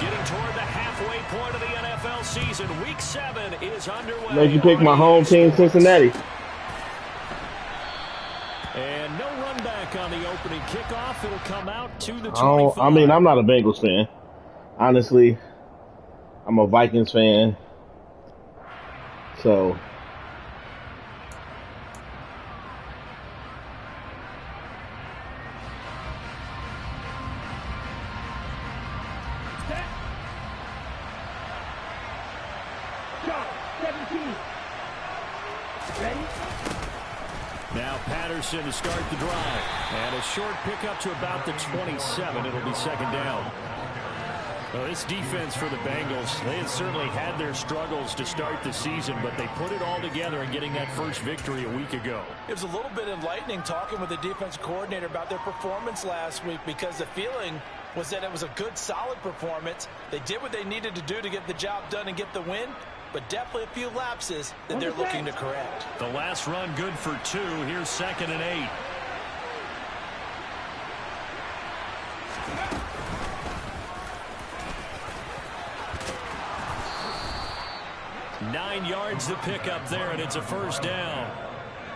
Getting toward the halfway point of the NFL season. Week 7 is underway. Made you pick my home team, Cincinnati. And no run back on the opening kickoff. It'll come out to the 25. I mean, I'm not a Bengals fan. Honestly, I'm a Vikings fan. So... Now Patterson to start the drive. And a short pickup to about the 27. It'll be second down. Well, this defense for the Bengals, they had certainly had their struggles to start the season, but they put it all together in getting that first victory a week ago. It was a little bit enlightening talking with the defense coordinator about their performance last week, because the feeling was that it was a good, solid performance. They did what they needed to do to get the job done and get the win, but definitely a few lapses that they're looking to correct. The last run good for 2. Here's 2nd and 8. Nine yards to pick up there, and it's a first down.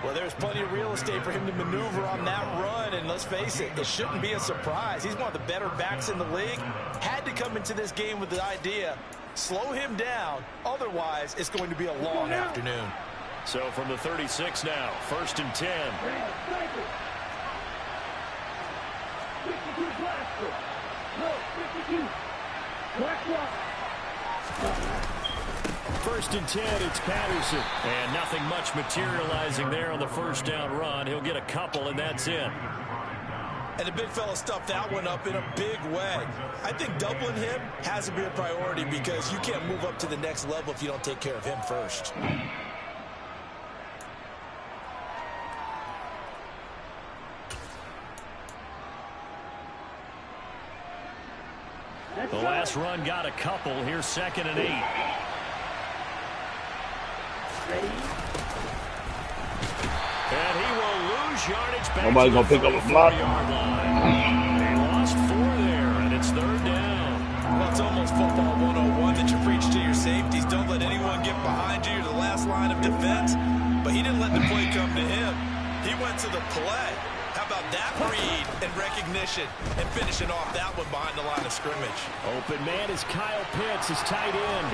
Well, there's plenty of real estate for him to maneuver on that run, and let's face it, it shouldn't be a surprise. He's one of the better backs in the league. Had to come into this game with the idea, slow him down, otherwise it's going to be a long afternoon. So from the 36 now, 1st and 10. First and 10, it's Patterson. And nothing much materializing there on the first down run. He'll get a couple, and that's it. And the big fella stuffed that one up in a big way. I think doubling him has to be a priority, because you can't move up to the next level if you don't take care of him first. The last run got a couple. Here's 2nd and 8. And he will lose yardage back. Nobody gonna pick up a block. They lost 4 there, and it's 3rd down. Well, it's almost football 101 that you preach to your safeties. Don't let anyone get behind you. You're the last line of defense. But he didn't let the play come to him. He went to the play. How about that read and recognition and finishing off that one behind the line of scrimmage? Open man is Kyle Pitts, his tight end.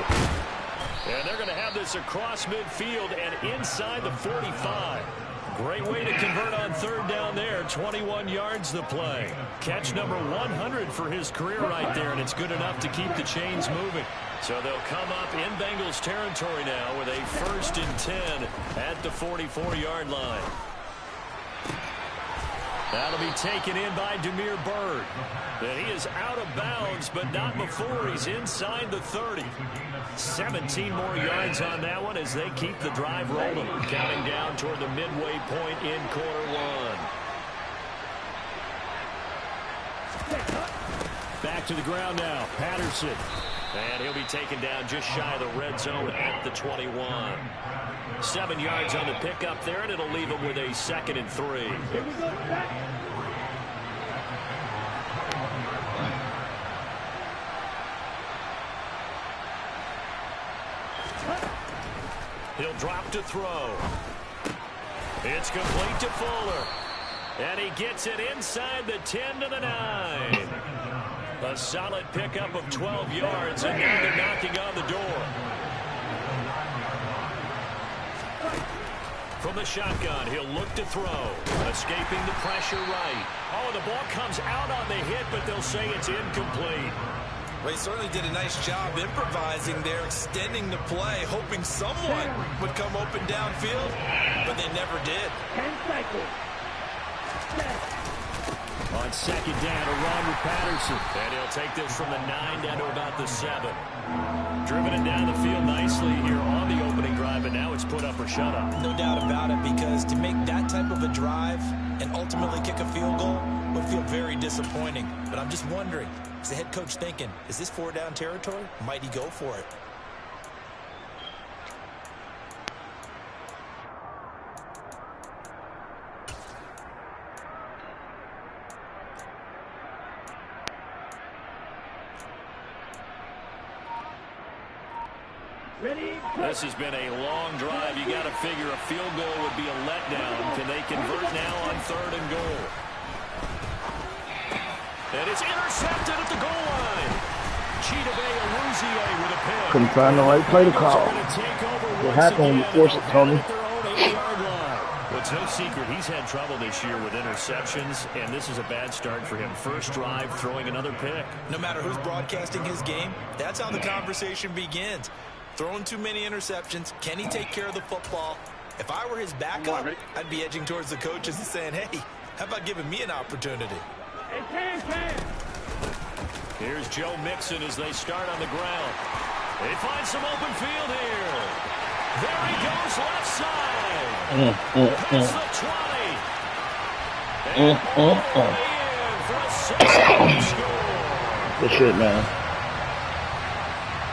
And they're going to have this across midfield and inside the 45. Great way to convert on 3rd down there. 21 yards the play. Catch number 100 for his career right there, and it's good enough to keep the chains moving. So they'll come up in Bengals territory now with a 1st and 10 at the 44-yard line. That'll be taken in by Demir Bird. And he is out of bounds, but not before he's inside the 30. 17 more yards on that one as they keep the drive rolling. Counting down toward the midway point in quarter 1. Back to the ground now. Patterson. And he'll be taken down just shy of the red zone at the 21. 7 yards on the pickup there, and it'll leave him with a 2nd and 3. He'll drop to throw. It's complete to Fuller. And he gets it inside the 10 to the 9. A solid pickup of 12 yards, and now they're knocking on the door. From the shotgun, he'll look to throw. Escaping the pressure right. Oh, the ball comes out on the hit, but they'll say it's incomplete. Well, he certainly did a nice job improvising there, extending the play, hoping someone would come open downfield, but they never did. 10 cycles. On 2nd down, a run with Patterson. And he'll take this from the 9 down to about the 7. Driven it down the field nicely here on the opening drive, and now it's put up or shut up. No doubt about it, because to make that type of a drive and ultimately kick a field goal would feel very disappointing. But I'm just wondering, is the head coach thinking, is this 4-down territory? Might he go for it? This has been a long drive. You got to figure a field goal would be a letdown. Can they convert now on 3rd and goal? And it's intercepted at the goal line. Chidobe Awuzie with a pick. Couldn't find the right play to call. What happened when you force it, Tony? It's no secret he's had trouble this year with interceptions, and this is a bad start for him. First drive, throwing another pick. No matter who's broadcasting his game, that's how the conversation begins. Throwing too many interceptions. Can he take care of the football? If I were his backup, I'd be edging towards the coaches and saying, hey, how about giving me an opportunity? Here's Joe Mixon as they start on the ground. They find some open field here. There he goes, left side. Past the 20. And all the way in for a 6-point score. Good shit, man.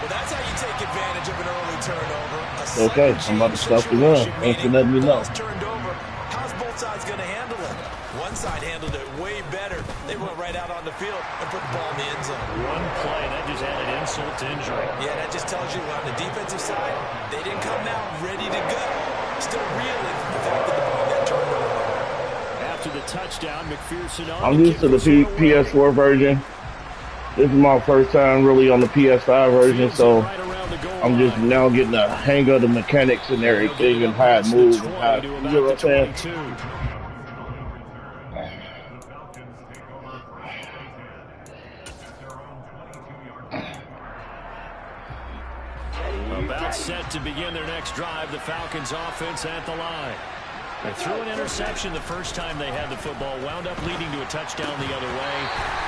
Well, that's how you take advantage of an early turnover. Okay, I'm about to stop the run. Thanks for letting me know. Turned over. How's both sides going to handle it? One side handled it way better. They went right out on the field and put the ball in the end zone. One play, that just added insult to injury. Yeah, that just tells you on the defensive side, they didn't come out ready to go. Still reeling from the fact that the ball got turned over. After the touchdown, McPherson on I'm used to the PS4 version. This is my first time really on the PS5 version, so I'm just now getting a hang of the mechanics and everything and how it moves and how, you know what I'm saying? About set to begin their next drive, the Falcons offense at the line. They threw an interception the first time they had the football, wound up leading to a touchdown the other way.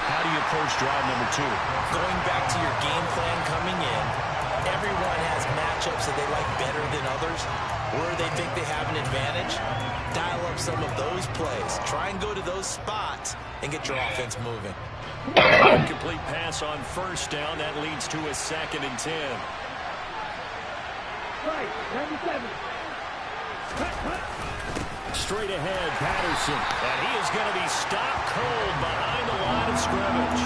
How do you approach drive number 2? Going back to your game plan coming in, everyone has matchups that they like better than others. Where they think they have an advantage, dial up some of those plays. Try and go to those spots and get your offense moving. Complete pass on first down. That leads to a 2nd and 10. Right, 97. Straight ahead, Patterson. And he is going to be stopped cold behind the line of scrimmage.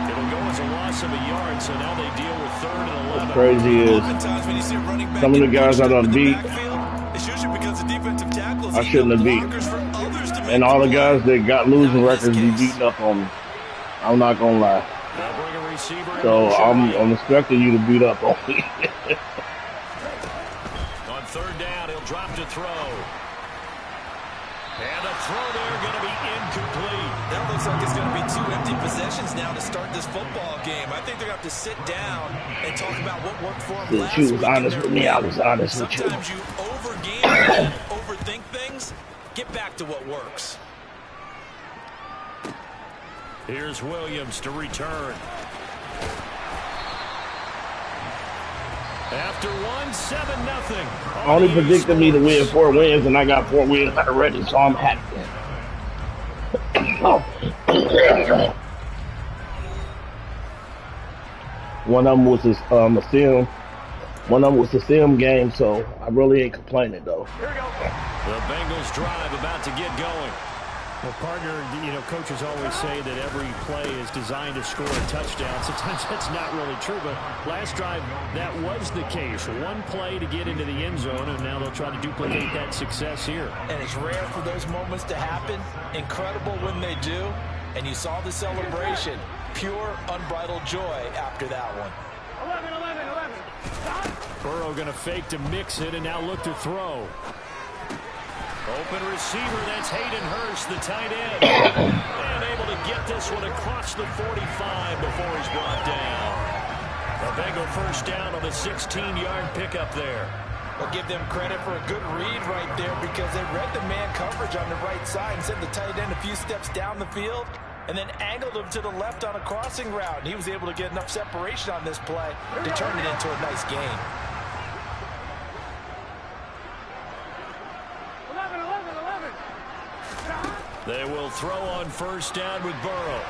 It'll go as a loss of a yard, so now they deal with 3rd and 11. What's crazy is some of the guys I done beat, I shouldn't have beat. And all the guys that got losing records be beating up on me. I'm not going to lie. So I'm expecting you to beat up on me. On 3rd down, he'll drop to throw. And a throw there going to be incomplete. That looks like it's going to be 2 empty possessions now to start this football game. I think they're going to have to sit down and talk about what worked for them last week. She was honest with me. I was honest with you. Sometimes you overgame and overthink things. Get back to what works. Here's Williams to return. After 1-7-0. Only predicted me to win 4 wins, and I got 4 wins already, so I'm happy. One of them was a sim. One of them was a sim game, so I really ain't complaining though. Here we go. The Bengals drive about to get going. Well, partner, you know, coaches always say that every play is designed to score a touchdown. Sometimes that's not really true, but last drive, that was the case. One play to get into the end zone, and now they'll try to duplicate that success here. And it's rare for those moments to happen. Incredible when they do. And you saw the celebration. Pure, unbridled joy after that one. 11. Burrow going to fake to mix it, and now look to throw. Open receiver, that's Hayden Hurst, the tight end. And able to get this one across the 45 before he's brought down. A Bengal first down on the 16-yard pickup there. I'll give them credit for a good read right there because they read the man coverage on the right side and sent the tight end a few steps down the field and then angled him to the left on a crossing route. And he was able to get enough separation on this play to turn it into a nice gain. 11. They will throw on first down with Burrow.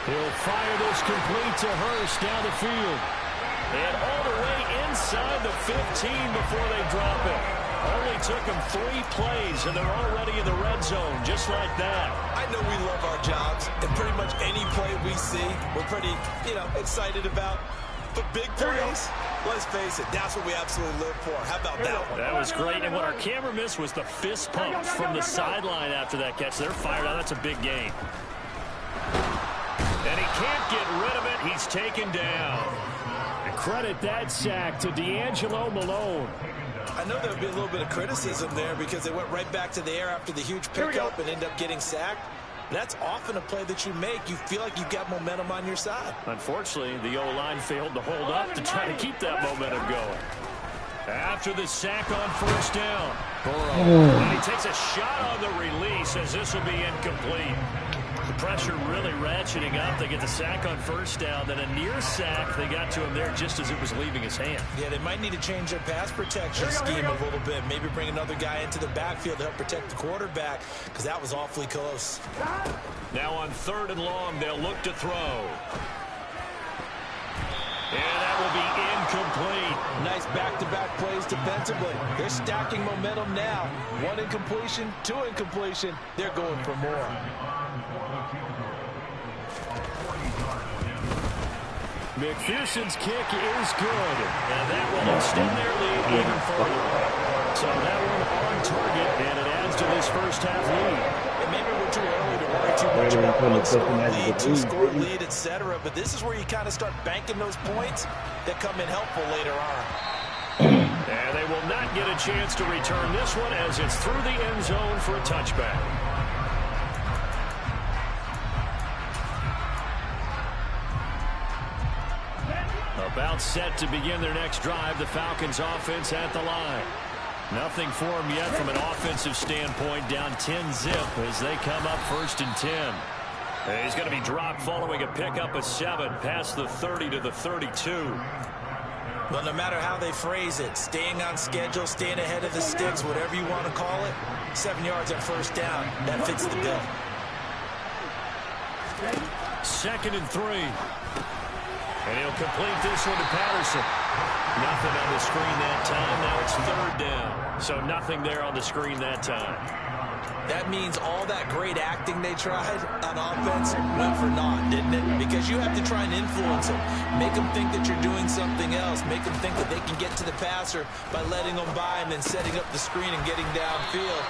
He'll fire this complete to Hurst down the field. And all the way inside the 15 before they drop it. Only took them 3 plays, and they're already in the red zone, just like that. I know we love our jobs, and pretty much any play we see, we're pretty, excited about. But big plays, Let's face it, that's what we absolutely live for. How about that one? That was great, and what our camera missed was the fist pumps from the sideline after that catch. They're fired out. That's a big gain. And he can't get rid of it. He's taken down. And credit that sack to D'Angelo Malone. I know there would be a little bit of criticism there because they went right back to the air after the huge pickup and ended up getting sacked. That's often a play that you make. You feel like you've got momentum on your side. Unfortunately, the O-line failed to hold up to try to keep that momentum going. After the sack on first down, Burrow. And he takes a shot on the release as this will be incomplete. The pressure really ratcheting up. They get the sack on first down, then a near sack. They got to him there just as it was leaving his hand. Yeah, they might need to change their pass protection scheme a little bit. Maybe bring another guy into the backfield to help protect the quarterback because that was awfully close. Now on 3rd and long, they'll look to throw. And that will be incomplete. Nice back-to-back plays defensively. They're stacking momentum now. 1 incompletion, 2 incompletion. They're going for more. McPherson's kick is good. And that will extend their lead even further. So that one on target, and it adds to this first half lead. And maybe we're too early to worry too much about one-score lead, two-score lead, etc. But this is where you kind of start banking those points that come in helpful later on. And they will not get a chance to return this one as it's through the end zone for a touchback. About set to begin their next drive, the Falcons offense at the line. Nothing for them yet from an offensive standpoint, down 10-zip as they come up 1st and 10. And he's going to be dropped following a pickup of 7 past the 30 to the 32. Well, no matter how they phrase it, staying on schedule, staying ahead of the sticks, whatever you want to call it, 7 yards on first down, that fits the bill. 2nd and 3. And he'll complete this one to Patterson. Nothing on the screen that time. Now it's 3rd down. So nothing there on the screen that time. That means all that great acting they tried on offense went for naught, didn't it? Because you have to try and influence them. Make them think that you're doing something else. Make them think that they can get to the passer by letting them by and then setting up the screen and getting downfield.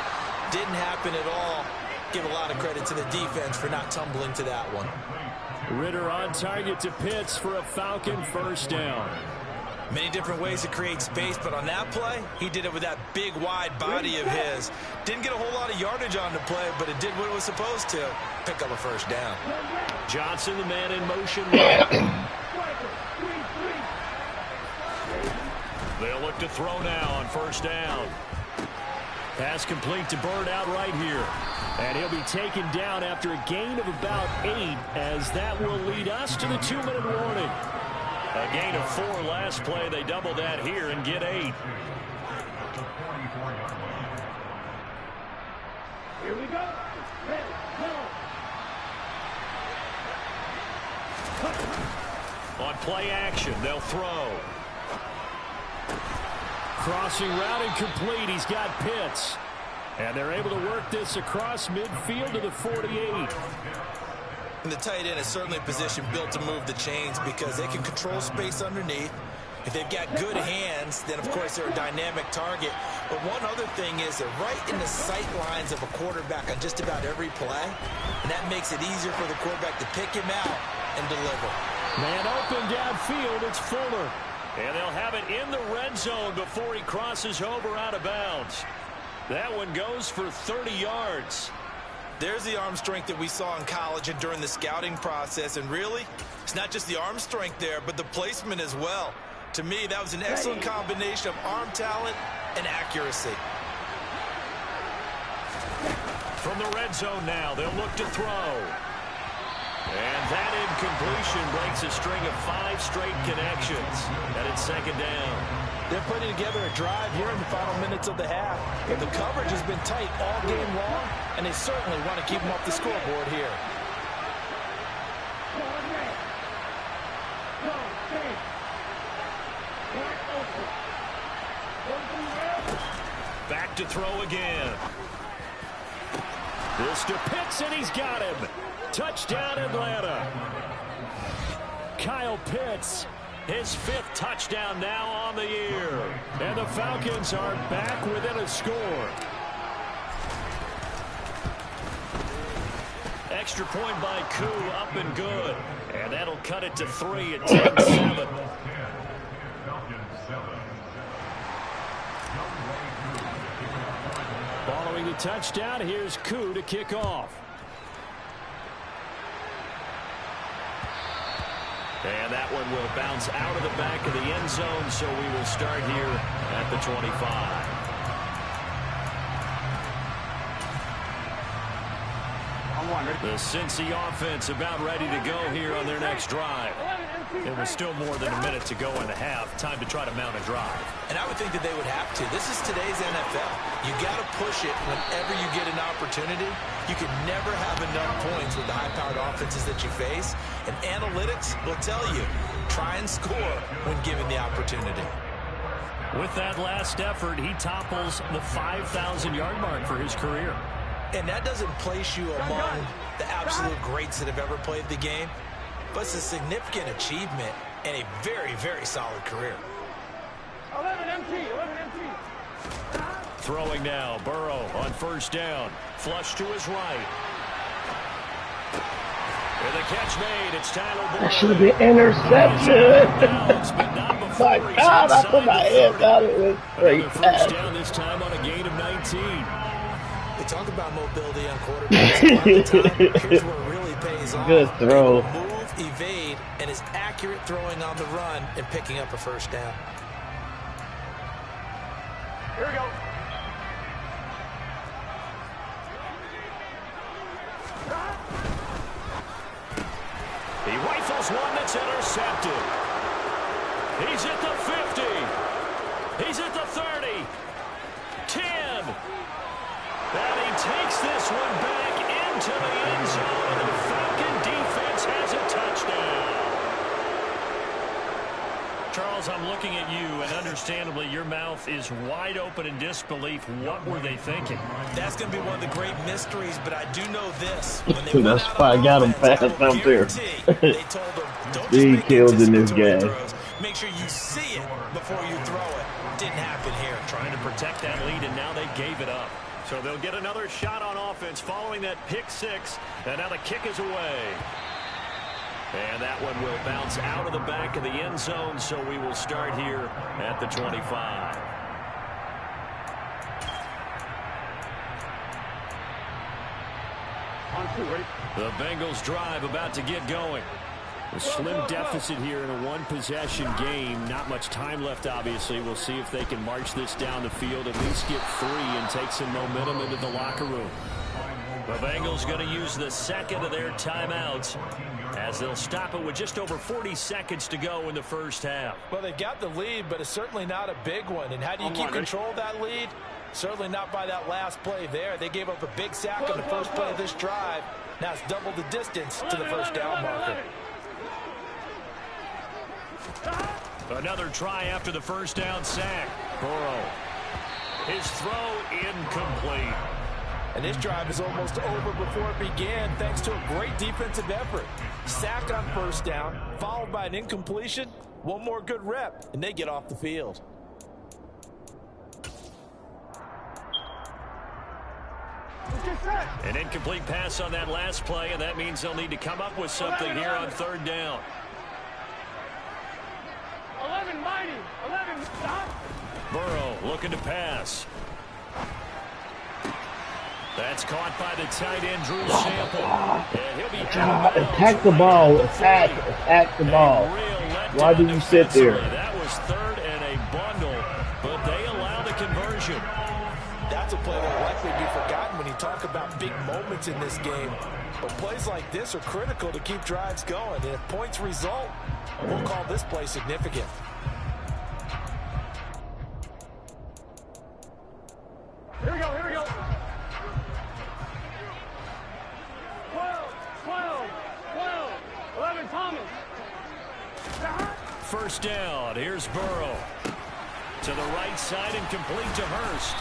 Didn't happen at all. Give a lot of credit to the defense for not tumbling to that one. Ritter on target to Pitts for a Falcon first down. Many different ways to create space, but on that play, he did it with that big, wide body of his. Didn't get a whole lot of yardage on the play, but it did what it was supposed to. Pick up a first down. Johnson, the man in motion. They'll look to throw now on first down. Pass complete to Bird out right here. And he'll be taken down after a gain of about 8, as that will lead us to the 2-minute warning. A gain of 4 last play. They double that here and get 8. Here we go. On play action, they'll throw. Crossing route incomplete. He's got Pitts. And they're able to work this across midfield to the 48. And the tight end is certainly a position built to move the chains because they can control space underneath. If they've got good hands, then of course they're a dynamic target. But one other thing is they're right in the sight lines of a quarterback on just about every play. And that makes it easier for the quarterback to pick him out and deliver. Man open downfield, it's Fuller. And they'll have it in the red zone before he crosses over out of bounds. That one goes for 30 yards. There's the arm strength that we saw in college and during the scouting process. And really, it's not just the arm strength there, but the placement as well. To me, that was an excellent combination of arm talent and accuracy. From the red zone now, they'll look to throw. And that incompletion breaks a string of 5 straight connections. And it's 2nd down. They're putting together a drive here in the final minutes of the half. And the coverage has been tight all game long, and they certainly want to keep them off the scoreboard here. Back to throw again. This to Pitts, and he's got him. Touchdown, Atlanta. Kyle Pitts His 5th touchdown now on the year. And the Falcons are back within a score. Extra point by Koo, up and good. And that'll cut it to 3 at 10-7. Following the touchdown, here's Koo to kick off. And that one will bounce out of the back of the end zone, so we will start here at the 25. The Cincy offense about ready to go here on their next drive. There was still more than a minute to go in the half. Time to try to mount a drive. And I would think that they would have to. This is today's NFL. You got to push it whenever you get an opportunity. You can never have enough points with the high-powered offenses that you face. And analytics will tell you, try and score when given the opportunity. With that last effort, he topples the 5,000-yard mark for his career. And that doesn't place you among the absolute greats that have ever played the game, but it's a significant achievement and a very, very solid career. 11 empty. Throwing now, Burrow on first down. Flush to his right. And the catch made. It's Tyler Boyd. That should have been interception. My God, I put my head down. It was straight first down this time on a gain of 19. They talk about mobility on quarterbacks. Here's where it really pays off. Good throw. Move, evade, and is accurate throwing on the run and picking up a first down. Here we go. He rifles one that's intercepted. He's at the 50. He's at the 30. 10. And he takes this one back into the end zone, and the Falcon defense has a touchdown. Charles, I'm looking at you, and understandably, your mouth is wide open in disbelief. What were they thinking? That's going to be one of the great mysteries, but I do know this. That's why I got him fast out there. They told him, don't He just killed in this game. throws. Make sure you see it before you throw it. Didn't happen here. Trying to protect that lead, and now they gave it up. So they'll get another shot on offense following that pick 6, and now the kick is away. And that one will bounce out of the back of the end zone, so we will start here at the 25. The Bengals drive about to get going. A slim deficit here in a one-possession game. Not much time left, obviously. We'll see if they can march this down the field, at least get 3 and take some momentum into the locker room. The Bengals going to use the second of their timeouts as they'll stop it with just over 40 seconds to go in the first half. Well, they got the lead, but it's certainly not a big one. And how do you keep control of that lead? Certainly not by that last play there. They gave up a big sack on the first play of this drive. Now it's double the distance to the first down marker. Another try after the first down sack. Burrow. His throw incomplete. And this drive is almost over before it began thanks to a great defensive effort. Sack on first down, followed by an incompletion. One more good rep, and they get off the field. An incomplete pass on that last play, and that means they'll need to come up with something here on third down. 11 mighty. 11 stop. Burrow looking to pass. That's caught by the tight end, Drew Sample. And he'll be attack the ball. Attack the ball. Why do you sit there? That was third and a bundle, but they allow the conversion. That's a play that will likely be forgotten when you talk about big moments in this game. But plays like this are critical to keep drives going. And if points result, we'll call this play significant. Here we go. 12. 11 Thomas. First down. Here's Burrow. To the right side and complete to Hurst.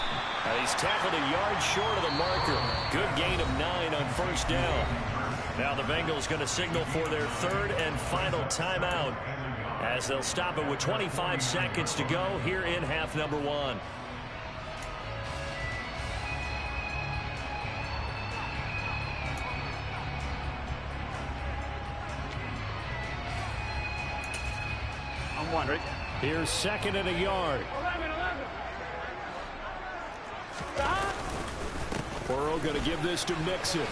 He's tackled a yard short of the marker. Good gain of 9 on first down. Now the Bengals going to signal for their third and final timeout as they'll stop it with 25 seconds to go here in half number 1. I'm wondering. Here's second and a yard. 11. Burrow going to give this to Mixon.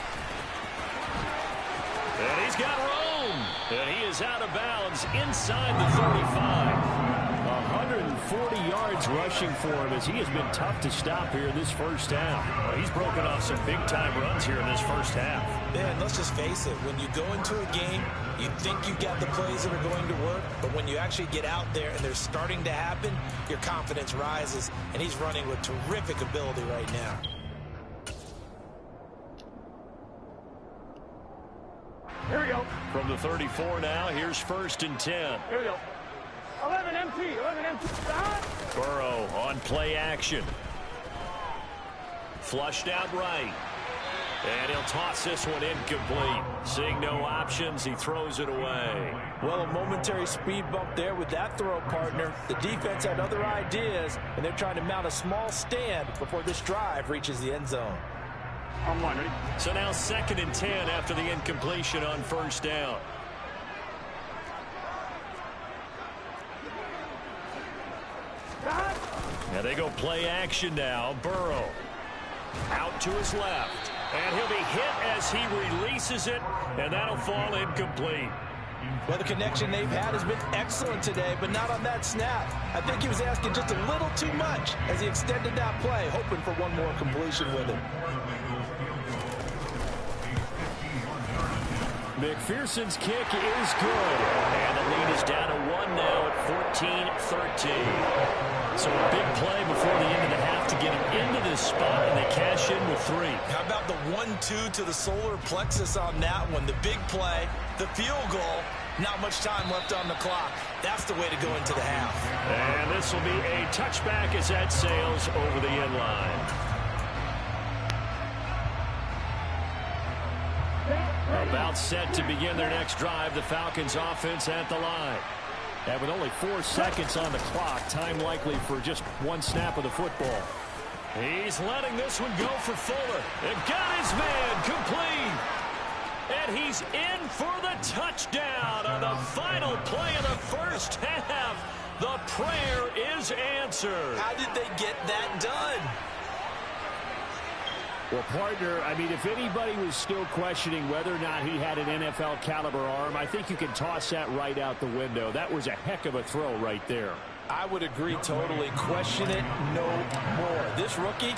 And he's got room. And he is out of bounds inside the 35. 140 yards rushing for him as he has been tough to stop here in this first half. Well, he's broken off some big-time runs here in this first half. Yeah, and let's just face it. When you go into a game, you think you got the plays that are going to work, but when you actually get out there and they're starting to happen, your confidence rises, and he's running with terrific ability right now. Here we go. From the 34 now, here's 1st and 10. Here we go. 11 MT. 11 MT. Burrow on play action. Flushed out right. And he'll toss this one incomplete. Seeing no options, he throws it away. Well, a momentary speed bump there with that throw, partner. The defense had other ideas, and they're trying to mount a small stand before this drive reaches the end zone. I'm wondering. So now 2nd and 10 after the incompletion on 1st down. Now they go play action now. Burrow out to his left. And he'll be hit as he releases it, and that'll fall incomplete. Well, the connection they've had has been excellent today, but not on that snap. I think he was asking just a little too much as he extended that play, hoping for one more completion with it. McPherson's kick is good. And the lead is down to 1 now at 14-13. So a big play before the end of the half to get him into this spot, and they cash in with 3. How about the 1-2 to the solar plexus on that one? The big play, the field goal, not much time left on the clock. That's the way to go into the half. And this will be a touchback as that sails over the end line. About set to begin their next drive, the Falcons offense at the line. And with only 4 seconds on the clock, time likely for just 1 snap of the football. He's letting this one go for Fuller. And got his man complete. And he's in for the touchdown on the final play of the first half. The prayer is answered. How did they get that done? Well, partner, I mean, if anybody was still questioning whether or not he had an NFL caliber arm, I think you can toss that right out the window. That was a heck of a throw right there. I would agree totally. Question it no more. This rookie,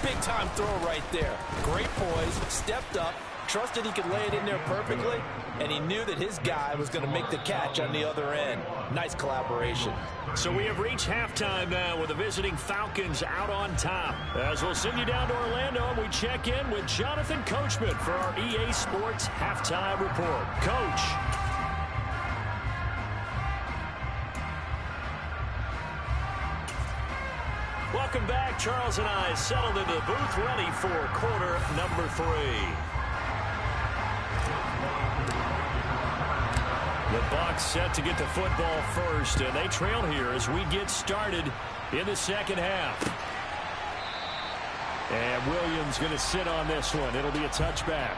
big-time throw right there. Great poise, stepped up, trusted he could lay it in there perfectly, and he knew that his guy was going to make the catch on the other end. Nice collaboration. So we have reached halftime now with the visiting Falcons out on top. As we'll send you down to Orlando, and we check in with Jonathan Coachman for our EA Sports Halftime Report. Coach. Welcome back. Charles and I settled into the booth ready for quarter number 3. The Bucs set to get the football first, and they trail here as we get started in the second half. And Williams going to sit on this one. It'll be a touchback.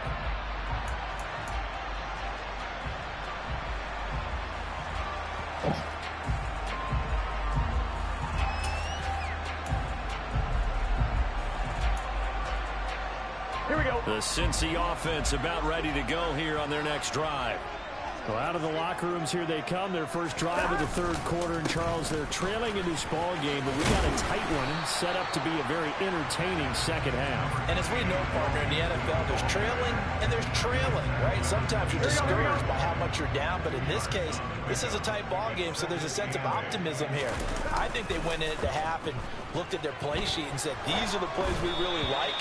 Here we go. The Cincy offense about ready to go here on their next drive. Well, out of the locker rooms here they come. Their first drive of the third quarter. And, Charles, they're trailing in this ball game, but we got a tight one set up to be a very entertaining second half. And as we know, partner, in the NFL, there's trailing and there's trailing, right? Sometimes you're discouraged by how much you're down, but in this case, this is a tight ball game, so there's a sense of optimism here. I think they went in at the half and looked at their play sheet and said, these are the plays we really like.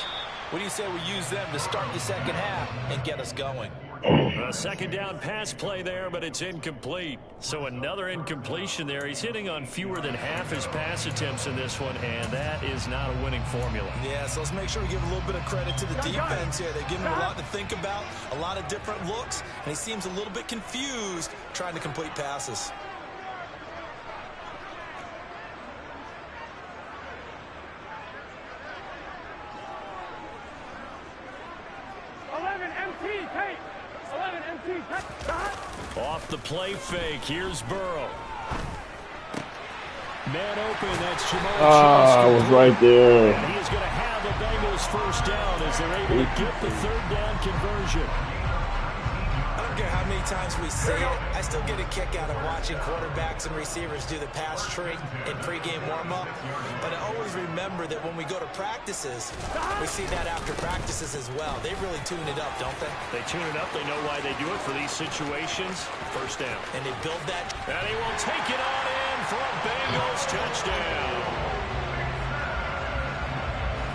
What do you say we use them to start the second half and get us going? A second down pass play there, but it's incomplete. So another incompletion there. He's hitting on fewer than half his pass attempts in this one, and that is not a winning formula. Yeah, so let's make sure we give a little bit of credit to the defense here. They're giving him a lot to think about, a lot of different looks, and he seems a little bit confused trying to complete passes. empty. Off the play fake. Here's Burrow. Man open. That's Jamal. I was right there. And he is going to have a Bengals first down as they're able to get the third down conversion. I don't care how many times we say it, I still get a kick out of watching quarterbacks and receivers do the pass tree in pregame warm-up. But I always remember that when we go to practices, we see that after practices as well. They really tune it up, don't they? They tune it up. They know why they do it for these situations. First down. And they build that. And he will take it on in for a Bengals touchdown.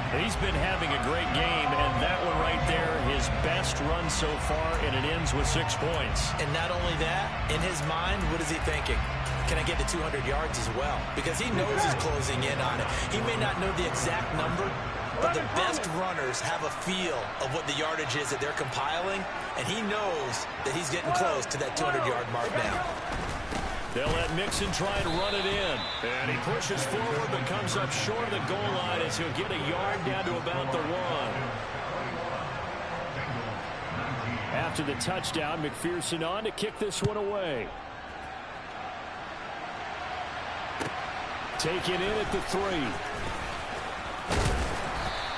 He's been having a great game, and that one right there, his best run so far, and it ends with 6 points. And not only that, in his mind, what is he thinking? Can I get to 200 yards as well? Because he knows he's closing in on it. He may not know the exact number, but the best runners have a feel of what the yardage is that they're compiling, and he knows that he's getting close to that 200-yard mark now. They'll let Mixon try and run it in. And he pushes forward but comes up short of the goal line as he'll get a yard down to about the 1. After the touchdown, McPherson on to kick this one away. Taken in at the 3.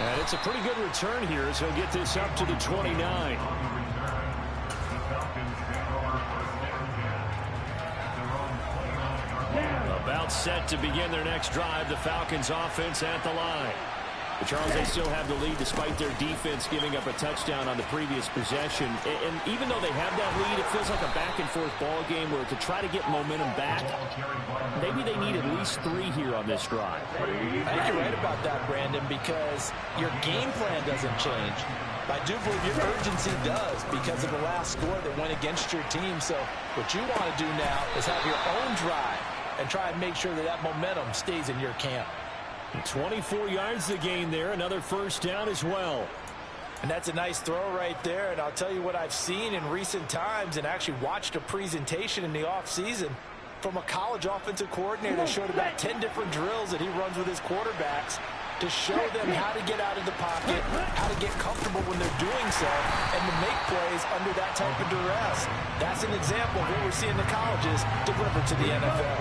And it's a pretty good return here as he'll get this up to the 29. About set to begin their next drive. The Falcons offense at the line. But Charles, they still have the lead despite their defense giving up a touchdown on the previous possession. And even though they have that lead, it feels like a back-and-forth ball game where to try to get momentum back, maybe they need at least 3 here on this drive. I think you're right about that, Brandon, because your game plan doesn't change. I do believe your urgency does because of the last score that went against your team. So what you want to do now is have your own drive and try and make sure that that momentum stays in your camp. 24 yards to gain there. Another first down as well. And that's a nice throw right there. And I'll tell you what I've seen in recent times and actually watched a presentation in the offseason from a college offensive coordinator that showed about 10 different drills that he runs with his quarterbacks to show them how to get out of the pocket, how to get comfortable when they're doing so, and to make plays under that type of duress. That's an example of what we're seeing the colleges deliver to the NFL.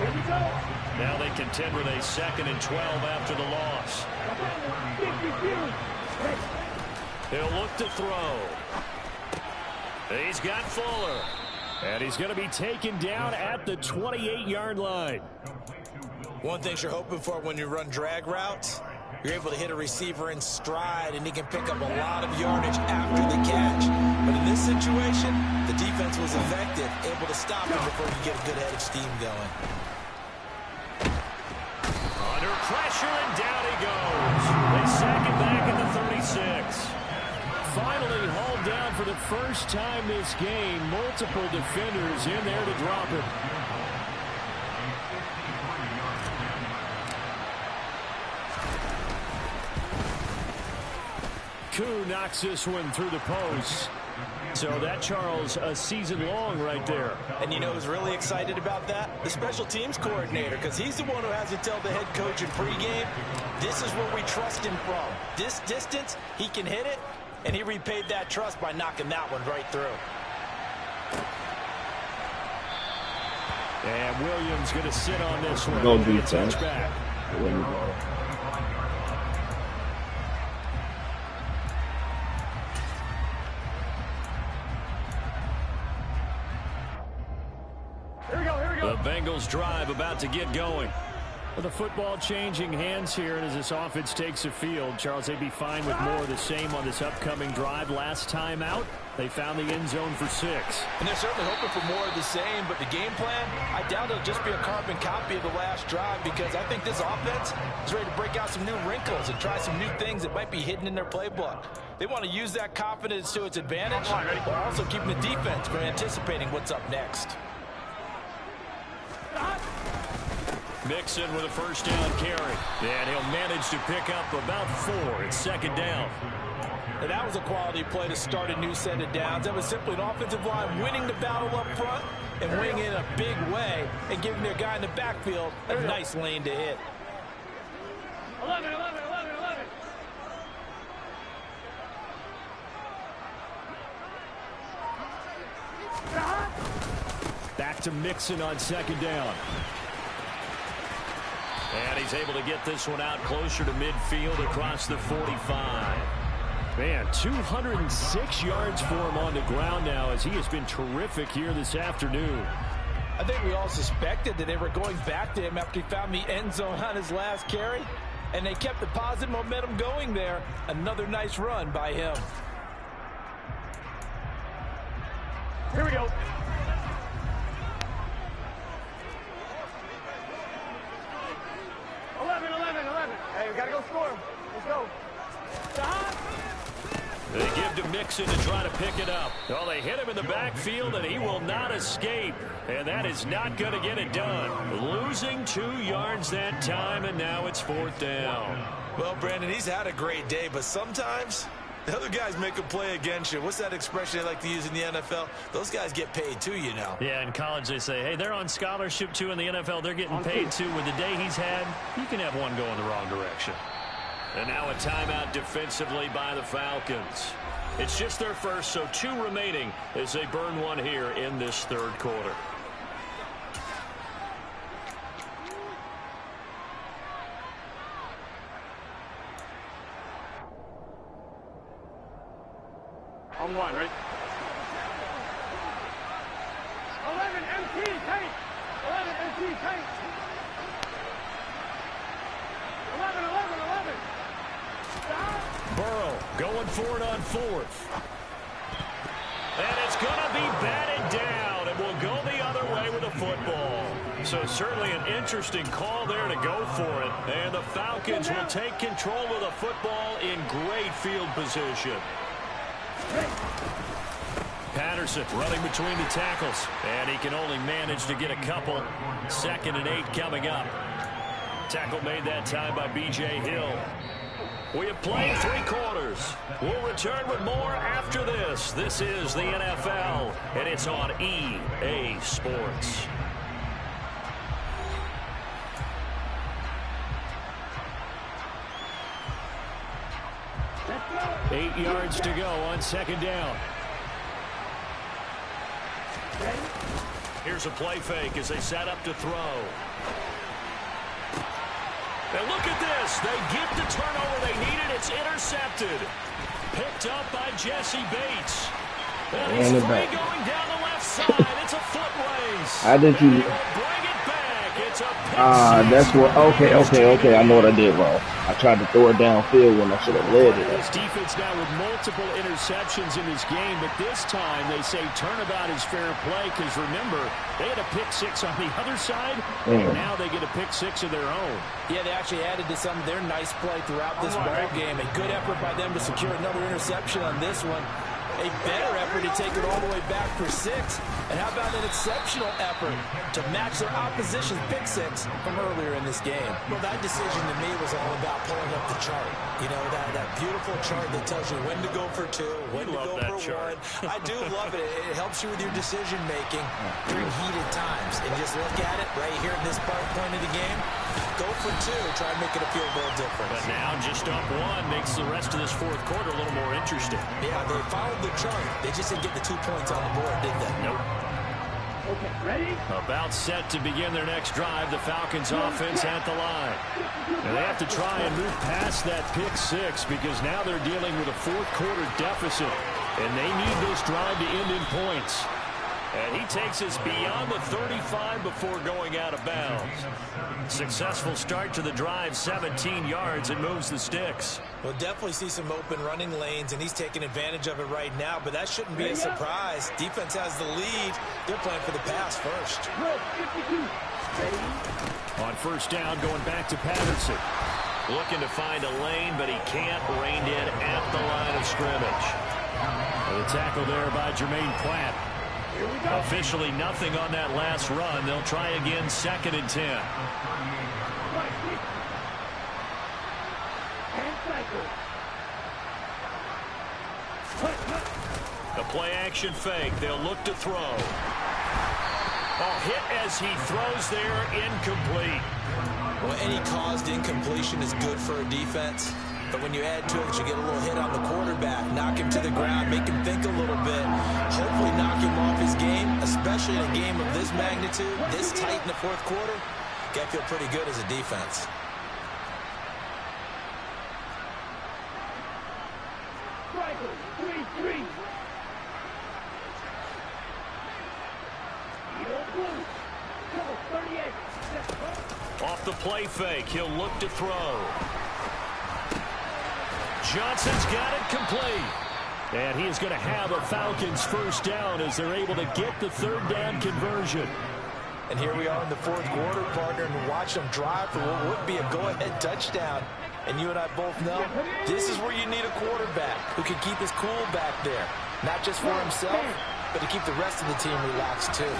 Now they contend with a 2nd and 12 after the loss. He'll look to throw. He's got Fuller. And he's going to be taken down at the 28-yard line. One thing you're hoping for when you run drag routes, you're able to hit a receiver in stride, and he can pick up a lot of yardage after the catch. But in this situation, the defense was effective, able to stop him before he could get a good head of steam going. Under pressure, and down he goes. They sack him back at the 36. Finally hauled down for the first time this game. Multiple defenders in there to drop him. Koo knocks this one through the post. So that, Charles, a season long right there. And you know who's really excited about that? The special teams coordinator, because he's the one who has to tell the head coach in pregame, this is where we trust him from. This distance, he can hit it, and he repaid that trust by knocking that one right through. And Williams going to sit on this one. Go defense. Back. The Bengals drive about to get going. With the football changing hands here, and as this offense takes the field, Charles, they'd be fine with more of the same on this upcoming drive. Last time out, they found the end zone for 6. And they're certainly hoping for more of the same, but the game plan, I doubt it'll just be a carbon copy of the last drive, because I think this offense is ready to break out some new wrinkles and try some new things that might be hidden in their playbook. They want to use that confidence to its advantage, while also keeping the defense from anticipating what's up next. Mixon with a first down carry. And he'll manage to pick up about 4. It's 2nd down. And that was a quality play to start a new set of downs. That was simply an offensive line winning the battle up front and winning in a big way and giving their guy in the backfield a nice lane to hit. 11. off to Mixon on second down. And he's able to get this one out closer to midfield across the 45. Man, 206 yards for him on the ground now as he has been terrific here this afternoon. I think we all suspected that they were going back to him after he found the end zone on his last carry. And they kept the positive momentum going there. Another nice run by him. Here we go. 11. Hey, we gotta go score. Let's go. Stop. They give to Mixon to try to pick it up. Well, they hit him in the backfield, and he will not escape. And that is not going to get it done. Losing 2 yards that time, and now it's 4th down. Well, Brandon, he's had a great day, but sometimes the other guys make a play against you. What's that expression they like to use in the NFL? Those guys get paid too, you know. Yeah, in college they say, hey, they're on scholarship too. In the NFL, they're getting paid too. With the day he's had, you can have one going the wrong direction. And now a timeout defensively by the Falcons. It's just their first, so 2 remaining as they burn one here in this 3rd quarter. On one, right? 11 MT tank. 11 MT tank. 11. Stop. Burrow going for it on 4th. And it's going to be batted down. It will go the other way with the football. So certainly an interesting call there to go for it. And the Falcons will take control of the football in great field position. Patterson running between the tackles, and he can only manage to get a couple. 2nd and 8 coming up. Tackle made that time by B.J. Hill. We have played 3 quarters. We'll return with more after this. This is the NFL, and it's on EA Sports. Let's go. 8 yards to go on 2nd down. Here's a play fake as they set up to throw. And look at this. They get the turnover they needed. It's intercepted. Picked up by Jesse Bates. And he's free going down the left side. It's a foot race. How did you... Bring it back. It's a that's what... Okay. I know what I did wrong. I tried to throw it downfield when I should have led it. This defense now with multiple interceptions in this game, but this time they say turnabout is fair play because remember, they had a pick 6 on the other side, and now they get a pick 6 of their own. Yeah, they actually added to some of their nice play throughout this ball game. A good effort by them to secure another interception on this one. A better effort to take it all the way back for 6. And how about an exceptional effort to match their opposition's pick 6 from earlier in this game? Well, that decision to me was all about pulling up the chart. You know, that beautiful chart that tells you when to go for 2, when to go for chart. 1. I do love it. It helps you with your decision making during heated times. And just look at it right here at this point of the game. Go for 2, try and make it a field goal difference. But now just up 1 makes the rest of this 4th quarter a little more interesting. Yeah, they followed the chart. They just didn't get the 2 points on the board, did they? Nope. Okay, ready? About set to begin their next drive. The Falcons offense at the line. And they have to try and move past that pick 6 because now they're dealing with a 4th quarter deficit. And they need this drive to end in points. And he takes us beyond the 35 before going out of bounds. Successful start to the drive, 17 yards, and moves the sticks. We'll definitely see some open running lanes, and he's taking advantage of it right now, but that shouldn't be a surprise. Defense has the lead. They're playing for the pass first. On 1st down, going back to Patterson. Looking to find a lane, but he can't. Reined in at the line of scrimmage. The tackle there by Jermaine Platt. Officially nothing on that last run. They'll try again, 2nd and 10. A play action fake. They'll look to throw. Hit as he throws there, incomplete. Well, any caused incompletion is good for a defense. But when you add to it, you get a little hit on the quarterback, knock him to the ground, make him think a little bit, hopefully knock him off his game, especially especially in a game of this magnitude, this tight in the fourth quarter, got to feel pretty good as a defense. Off the play fake, he'll look to throw. Johnson's got it complete. And he is going to have a Falcons first down as they're able to get the third down conversion. And here we are in the fourth quarter, partner, and watch them drive for what would be a go-ahead touchdown. And you and I both know this is where you need a quarterback who can keep his cool back there. Not just for himself, but to keep the rest of the team relaxed too.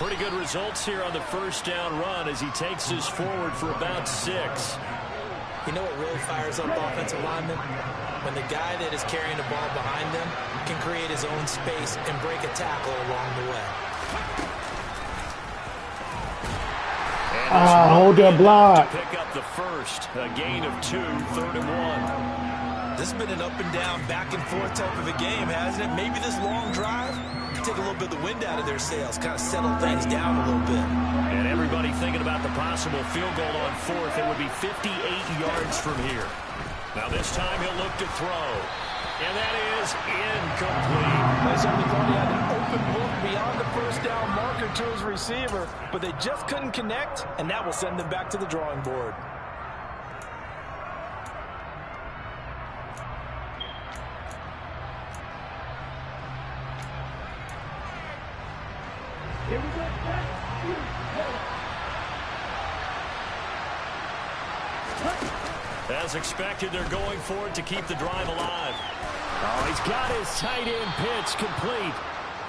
Pretty good results here on the first down run as he takes us forward for about 6. You know what really fires up offensive linemen? When the guy that is carrying the ball behind them can create his own space and break a tackle along the way. Hold that block. Pick up the first, a gain of 2, 3rd and 1. This has been an up and down, back and forth type of a game, hasn't it? Maybe this long drive take a little bit of the wind out of their sails, kind of settle things down a little bit. And everybody thinking about the possible field goal on 4th. It would be 58 yards from here. Now this time he'll look to throw. And that is incomplete. They certainly thought he had an open look beyond the first down marker to his receiver, but they just couldn't connect, and that will send them back to the drawing board. Here we go. As expected, they're going for it to keep the drive alive. Oh, he's got his tight end pitch complete.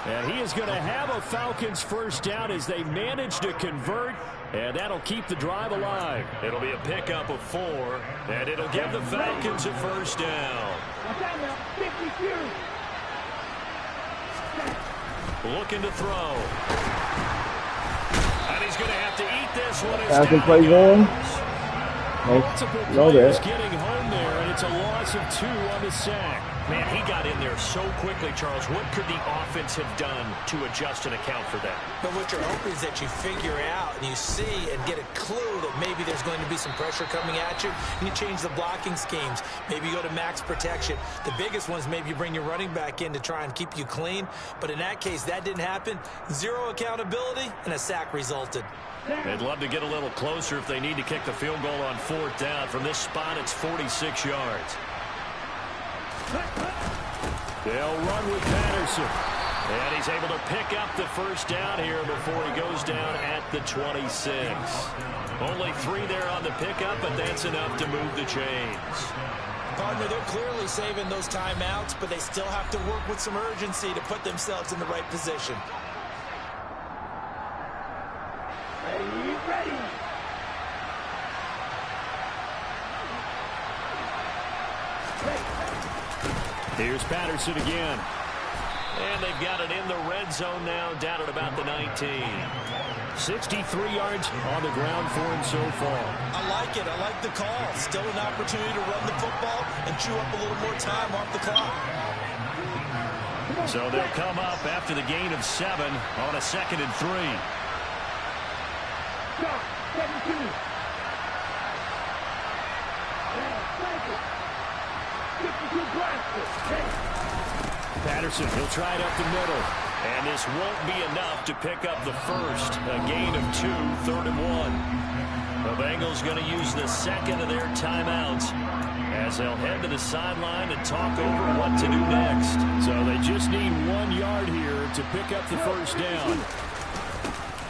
And he is going to have a Falcons first down as they manage to convert. And that'll keep the drive alive. It'll be a pickup of 4. And it'll give the Falcons a first down. Looking to throw. And he's going to have to eat this one. Falcons play zone. Multiple players getting home there, and it's a loss of 2 on the sack. Man, he got in there so quickly, Charles. What could the offense have done to adjust and account for that? But what you're hoping is that you figure out and you see and get a clue that maybe there's going to be some pressure coming at you, and you change the blocking schemes. Maybe you go to max protection. The biggest ones, maybe you bring your running back in to try and keep you clean. But in that case, that didn't happen. 0 accountability, and a sack resulted. They'd love to get a little closer if they need to kick the field goal on 4th down. From this spot, it's 46 yards. They'll run with Patterson. And he's able to pick up the first down here before he goes down at the 26. Only 3 there on the pickup, but that's enough to move the chains. Partner, they're clearly saving those timeouts, but they still have to work with some urgency to put themselves in the right position. Ready. Here's Patterson again. And they've got it in the red zone now, down at about the 19. 63 yards on the ground for him so far. I like it. I like the call. Still an opportunity to run the football and chew up a little more time off the clock. So they'll come up after the gain of 7 on a 2nd and 3. Patterson, he'll try it up the middle. And this won't be enough to pick up the first. A gain of 2, 3rd and 1. The Bengals going to use the second of their timeouts as they'll head to the sideline and talk over what to do next. So they just need 1 yard here to pick up the first down.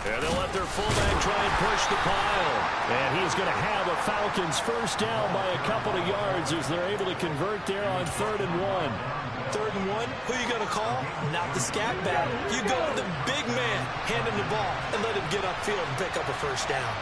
And they'll let their fullback try and push the pile. And he's going to have a Falcons first down by a couple of yards as they're able to convert there on 3rd and 1. 3rd and 1, who you going to call? Not the scat back. You go with the big man, hand him the ball, and let him get upfield and pick up a first down.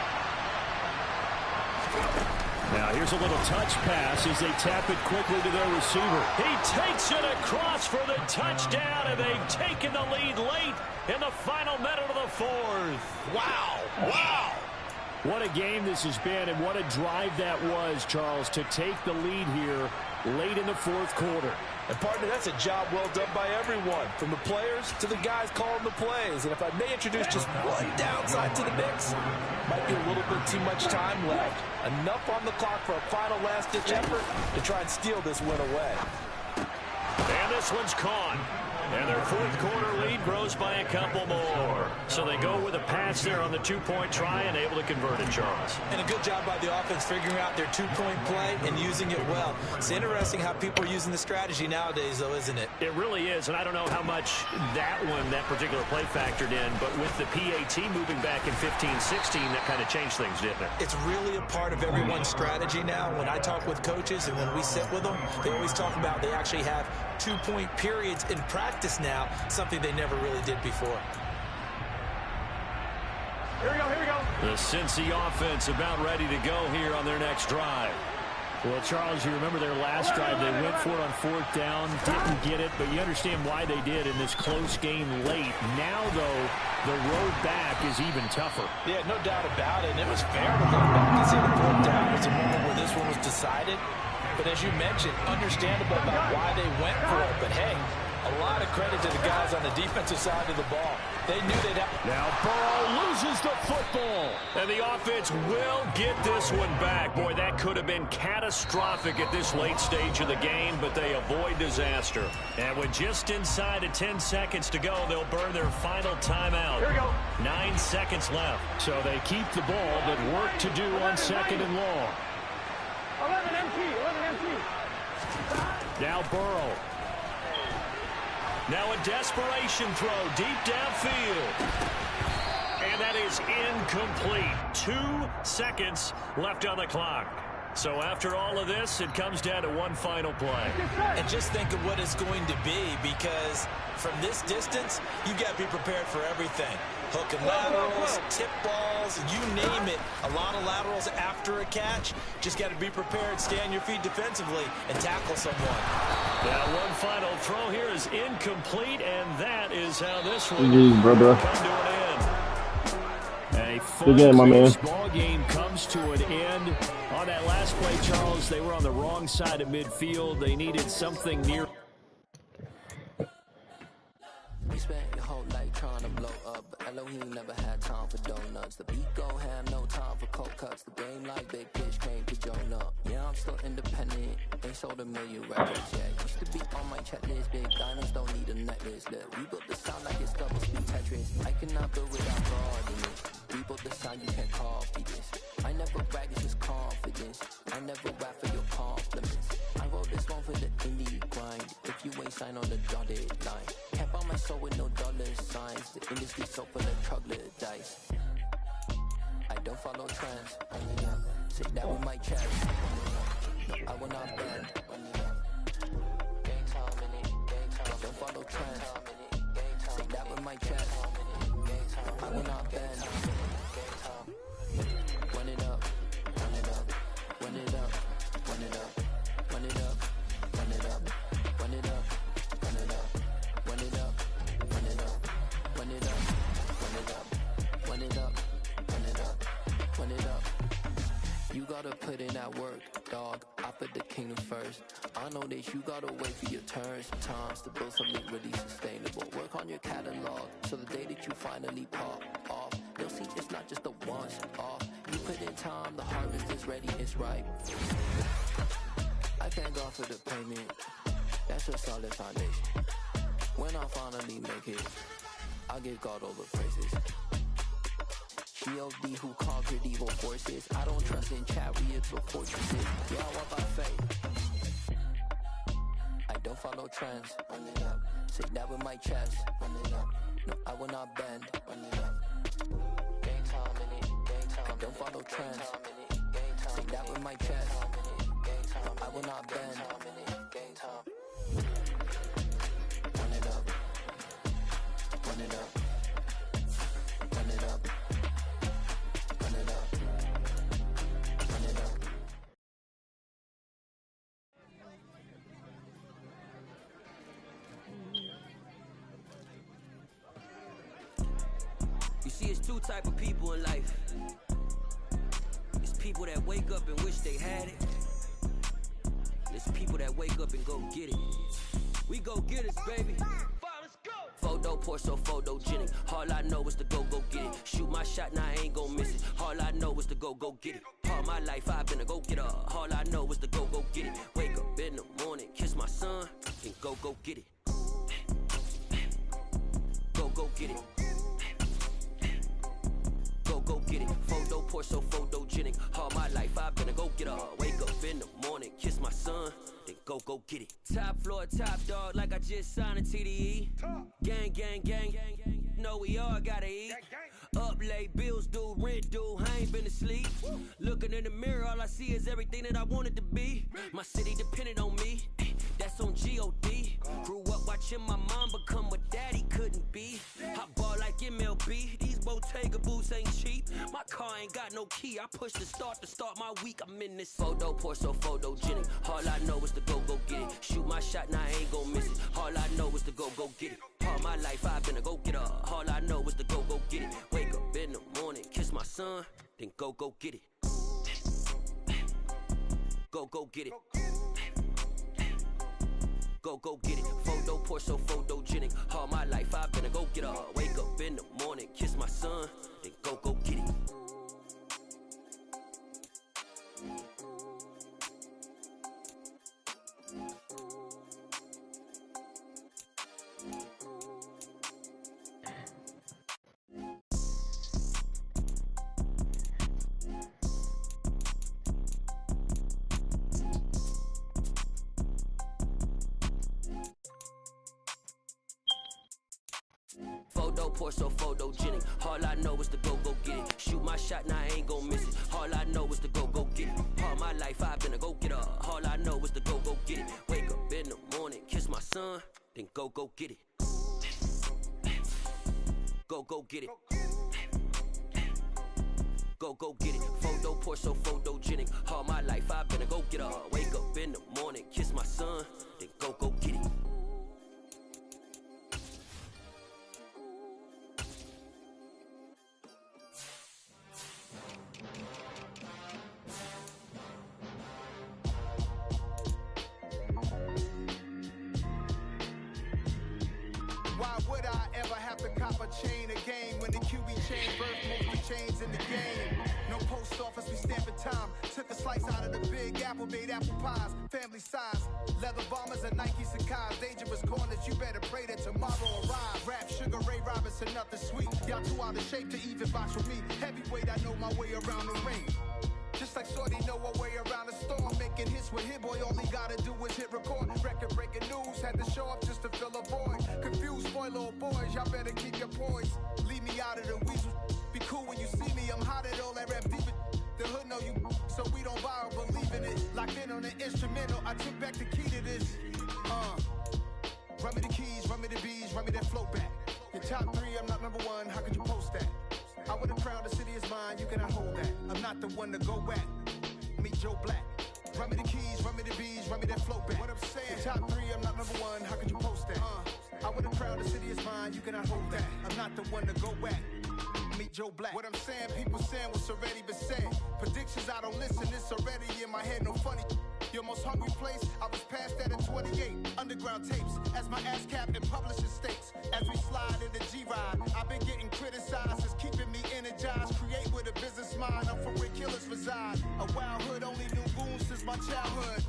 Now here's a little touch pass as they tap it quickly to their receiver. He takes it across for the touchdown, and they've taken the lead late in the final minute of the 4th. Wow. Wow. What a game this has been, and what a drive that was, Charles, to take the lead here late in the 4th quarter. And, partner, that's a job well done by everyone, from the players to the guys calling the plays. And if I may introduce just one downside to the mix, might be a little bit too much time left. Enough on the clock for a final last-ditch effort to try and steal this win away. And this one's caught. And their fourth quarter lead grows by a couple more. So they go with a pass there on the two-point try and able to convert it, Charles. And a good job by the offense figuring out their two-point play and using it well. It's interesting how people are using the strategy nowadays, though, isn't it? It really is, and I don't know how much that particular play factored in, but with the PAT moving back in 15-16, that kind of changed things, didn't it? It's really a part of everyone's strategy now. When I talk with coaches and when we sit with them, they always talk about they actually have two-point periods in practice now, something they never really did before. Here we go. The Cincy offense about ready to go here on their next drive. Well, Charles, you remember their last drive. They went for it on fourth down, didn't get it, but you understand why they did in this close game late. Now, though, the road back is even tougher. Yeah, no doubt about it. And it was fair to look back and see the fourth down was the moment where this one was decided. But as you mentioned, understandable about why they went for it. But, hey, a lot of credit to the guys on the defensive side of the ball. They knew they'd have... Now Burrow loses the football. And the offense will get this one back. Boy, that could have been catastrophic at this late stage of the game, but they avoid disaster. And with just inside of 10 seconds to go, they'll burn their final timeout. Here we go. 9 seconds left. So they keep the ball, but work to do on second and long. 11 MT. Now Burrow. Now a desperation throw deep downfield. And that is incomplete. 2 seconds left on the clock. So after all of this, it comes down to one final play. And just think of what it's going to be, because from this distance, you've got to be prepared for everything. Hook and laterals, tip balls, you name it. A lot of laterals after a catch. Just got to be prepared, stay on your feet defensively, and tackle someone. That one final throw here is incomplete, and that is how this one GG's, brother. come to an end. A Good game, my man. ball game comes to an end. On that last play, Charles, they were on the wrong side of midfield. They needed something near. You spent your whole life trying to blow up, but Elohim never had time for donuts. The beat go have no time for cold cuts. The game like big bitch came to join up. Yeah, I'm still independent. Ain't sold a million records yet. Used to be on my checklist. Big diamonds don't need a necklace. Look, we built the sound like it's double speed Tetris. I cannot build without God in it. We built the sound, you can't copy this. I never brag, it's just confidence. I never rap for your compliments. I wrote this one for the indie grind. If you ain't signed on the dotted line, can't buy my soul with no dollar signs. The industry so full of troglodytes. I don't follow trends. Say that with my chest. No, I will not bend. Gang time in it. Don't follow trends. Say that with my chest. I will not bend. Run it up. Run it up. Run it up. Run it up. Run it up. Run it up. Run it up. Run it up. Run it up. Run it up. Run it up. Run it up. Run it up. Run it up. Run it up. You gotta put in that work, dog. I put the kingdom first. I know that you gotta wait for your turn sometimes to build something really sustainable. Work on your catalog, so the day that you finally pop off, you'll see it's not just a once off. You put in time, the harvest is ready, it's ripe. I thank God for the payment. That's a solid foundation. When I finally make it, I'll give God all the praises. G.O.D. who conquered evil forces. I don't trust in chariots or fortresses. Yeah, I walk by faith. I don't follow trends. Run it up. Say that with my chest. Run it up. No, I will not bend. Run it up. Gang time in it. Gang time. I don't follow trends. Say that with my chest. No, I will not bend. Gang time. Run it up. Run it up. Run it up. Run it up. Run it up. You see, it's two type of people in life. It's people that wake up and wish they had it. There's people that wake up and go get it. We go get it, baby. Photo poor, so photogenic. All I know is to go get it. Shoot my shot, now I ain't gon' miss it. All I know is to go get it. All my life I've been a go-getter. All I know is to go get it. Wake up in the morning, kiss my son, then go get it. Go get it. Go get it. Photo poor, so photogenic. All my life I've been a go-getter. Wake up in the morning, kiss my son, then go get it. Top floor, top dog, like I just signed a TDE. Gang, gang, gang. Know we all gotta eat. Up late, bills due, rent due, I ain't been asleep. Looking in the mirror, all I see is everything that I wanted to be. My city depended on me, that's on G.O.D. Grew up watching my mom become what daddy couldn't be. I ball like MLB, these Bottega boots ain't cheap. My car ain't got no key, I push the start to start my week. I'm in this photo poor, so photogenic. All I know is to go get it. Shoot my shot, now I ain't gon' miss it. All I know is to go get it. All my life I've been a go-getter. All I know is to go get it. Wake up in the morning, kiss my son, then go get it. Go get it. Go get it. Photo poor, so photogenic. All my life I've been a go-getter. Wake up in the morning, kiss my son, then go get it. Photo poor, so photogenic. All I know is to go get it. Shoot my shot, now I ain't gon' miss it. All I know is to go get it. All my life I've been a go-getter. All I know is to go get it. Wake up in the morning, kiss my son, then go get it. Go get it. Go get it. Photo poor, so photogenic. All my life I've been a go-getter. Wake up in the morning, kiss my son, then go get it. Why would I ever have to cop a chain again when the QB chain birthed most of the chains in the game? No post office, we stamping time. Took a slice out of the big apple, made apple pies, family size. Leather bombers and Nike Sacai's. Dangerous corners, you better pray that tomorrow arrives. Rap, Sugar Ray Robinson, nothing sweet. Y'all too out of shape to even box with me. Heavyweight, I know my way around the ring. Just like Shorty know her way around the storm. Making hits with Hit Boy, all he gotta do is hit record. Record breaking news, had to show up just to fill a void. Confused, spoiled little boys, y'all better keep your poise. Leave me out of the weasel. Be cool when you see me, I'm hot at all that rap deep. The hood know you, so we don't borrow, believe in it. Locked in on the instrumental, I took back the key to this. Run me the keys, run me the bees, run me that flow back. Your top three, I'm not number one, how could you post that? I would have crowned the city is mine, you cannot hold that. I'm not the one to go back. Meet Joe Black. Run me the keys, run me the bees, run me that flow back. What I'm saying, your top three, I'm not number one, how could you post that? I would have crowned the city is mine, you cannot hold that. I'm not the one to go back. Meet Joe Black. What I'm saying, people saying what's already been said. Predictions, I don't listen, it's already in my head, no funny. Your most hungry place, I was past that at 28. Underground tapes, as my ass cap in publishing states. As we slide in the G-Ride, I've been getting criticized, it's keeping me energized. Create with a business mind, I'm from where killers reside. A wild hood, only knew goons since my childhood.